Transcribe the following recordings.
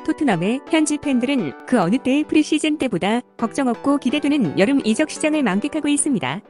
토트넘의 현지 팬들은 그 어느 때의 프리시즌 때보다 걱정 없고 기대되는 여름 이적 시장을 만끽하고 있습니다.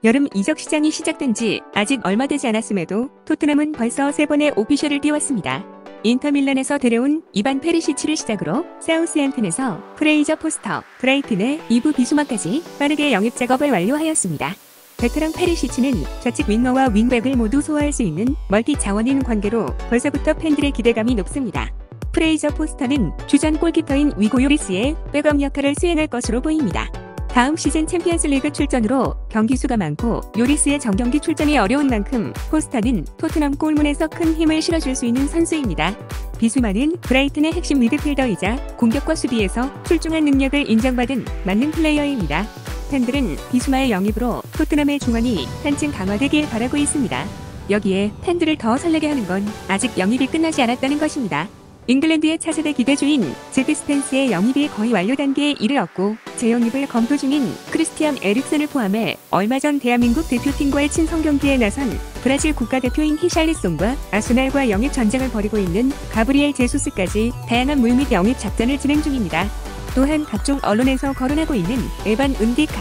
여름 이적 시장이 시작된 지 아직 얼마 되지 않았음에도 토트넘은 벌써 3번의 오피셜을 띄웠습니다. 인터밀란에서 데려온 이반 페리시치를 시작으로 사우스햄튼에서 프레이저 포스터, 브라이튼의 이브 비수마까지 빠르게 영입 작업을 완료하였습니다. 베테랑 페리시치는 좌측 윙어와 윙백을 모두 소화할 수 있는 멀티 자원인 관계로 벌써부터 팬들의 기대감이 높습니다. 프레이저 포스터는 주전 골키퍼인 위고 요리스의 백업 역할을 수행할 것으로 보입니다. 다음 시즌 챔피언스리그 출전으로 경기 수가 많고 요리스의 정경기 출전이 어려운 만큼 포스터는 토트넘 골문에서 큰 힘을 실어줄 수 있는 선수입니다. 비수마는 브라이튼의 핵심 미드필더이자 공격과 수비에서 출중한 능력을 인정받은 만능 플레이어입니다. 팬들은 비수마의 영입으로 토트넘의 중원이 한층 강화되길 바라고 있습니다. 여기에 팬들을 더 설레게 하는 건 아직 영입이 끝나지 않았다는 것입니다. 잉글랜드의 차세대 기대주인 제크 스펜스의 영입이 거의 완료 단계에 이르렀고 재영입을 검토 중인 크리스티안 에릭슨을 포함해 얼마 전 대한민국 대표팀과의 친선 경기에 나선 브라질 국가대표인 히샬리송과 아스날과 영입 전쟁을 벌이고 있는 가브리엘 제수스까지 다양한 물밑 영입 작전을 진행 중입니다. 또한 각종 언론에서 거론하고 있는 에반 은디카,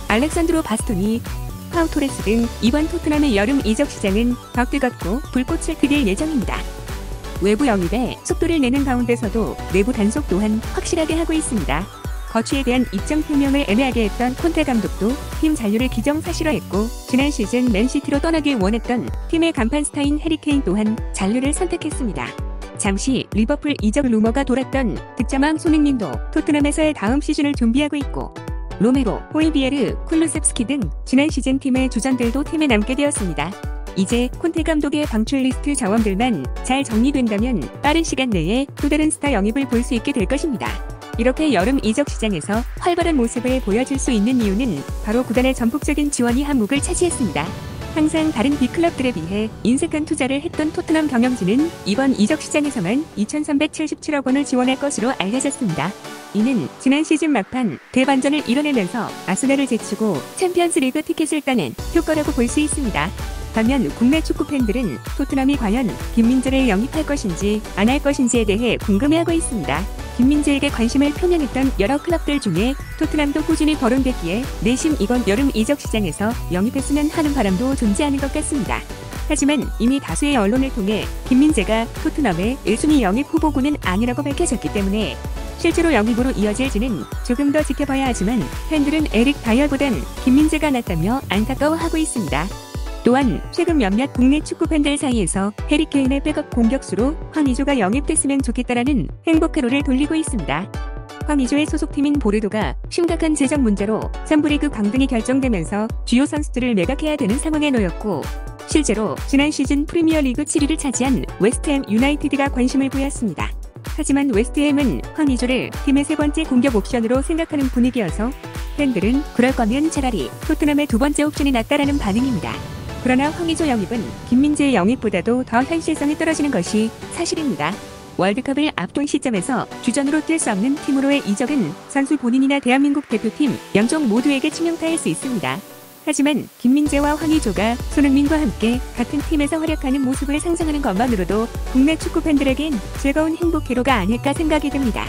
알렉산드로 바스토니, 파우 토레스 등 이번 토트넘의 여름 이적 시장은 더 뜨겁고 불꽃을 튀길 예정입니다. 외부 영입에 속도를 내는 가운데서도 내부 단속 또한 확실하게 하고 있습니다. 거취에 대한 입장 표명을 애매하게 했던 콘테 감독도 팀 잔류를 기정사실화했고 지난 시즌 맨시티로 떠나길 원했던 팀의 간판 스타인 해리 케인 또한 잔류를 선택했습니다. 잠시 리버풀 이적 루머가 돌았던 득점왕 손흥민도 토트넘에서의 다음 시즌을 준비하고 있고 로메로, 호이비에르, 쿨루셉스키 등 지난 시즌 팀의 주전들도 팀에 남게 되었습니다. 이제 콘테 감독의 방출 리스트 자원들만 잘 정리된다면 빠른 시간 내에 또 다른 스타 영입을 볼 수 있게 될 것입니다. 이렇게 여름 이적 시장에서 활발한 모습을 보여줄 수 있는 이유는 바로 구단의 전폭적인 지원이 한몫을 차지했습니다. 항상 다른 빅클럽들에 비해 인색한 투자를 했던 토트넘 경영진은 이번 이적 시장에서만 2,377억 원을 지원할 것으로 알려졌습니다. 이는 지난 시즌 막판 대반전을 이뤄내면서 아스날을 제치고 챔피언스리그 티켓을 따낸 효과라고 볼 수 있습니다. 반면 국내 축구 팬들은 토트넘이 과연 김민재를 영입할 것인지 안 할 것인지에 대해 궁금해하고 있습니다. 김민재에게 관심을 표명했던 여러 클럽들 중에 토트넘도 꾸준히 거론됐기에 내심 이번 여름 이적 시장에서 영입했으면 하는 바람도 존재하는 것 같습니다. 하지만 이미 다수의 언론을 통해 김민재가 토트넘의 1순위 영입 후보군은 아니라고 밝혀졌기 때문에 실제로 영입으로 이어질지는 조금 더 지켜봐야 하지만 팬들은 에릭 다이어보단 김민재가 낫다며 안타까워하고 있습니다. 또한 최근 몇몇 국내 축구 팬들 사이에서 해리 케인의 백업 공격수로 황의조가 영입됐으면 좋겠다라는 행복회로를 돌리고 있습니다. 황의조의 소속팀인 보르도가 심각한 재정 문제로 3부리그 강등이 결정되면서 주요 선수들을 매각해야 되는 상황에 놓였고 실제로 지난 시즌 프리미어리그 7위를 차지한 웨스트햄 유나이티드가 관심을 보였습니다. 하지만 웨스트햄은 황의조를 팀의 세 번째 공격 옵션으로 생각하는 분위기여서 팬들은 그럴 거면 차라리 토트넘의 두 번째 옵션이 낫다라는 반응입니다. 그러나 황의조 영입은 김민재의 영입보다도 더 현실성이 떨어지는 것이 사실입니다. 월드컵을 앞둔 시점에서 주전으로 뛸 수 없는 팀으로의 이적은 선수 본인이나 대한민국 대표팀 양쪽 모두에게 치명타일 수 있습니다. 하지만 김민재와 황의조가 손흥민과 함께 같은 팀에서 활약하는 모습을 상상하는 것만으로도 국내 축구 팬들에겐 즐거운 행복회로가 아닐까 생각이 듭니다.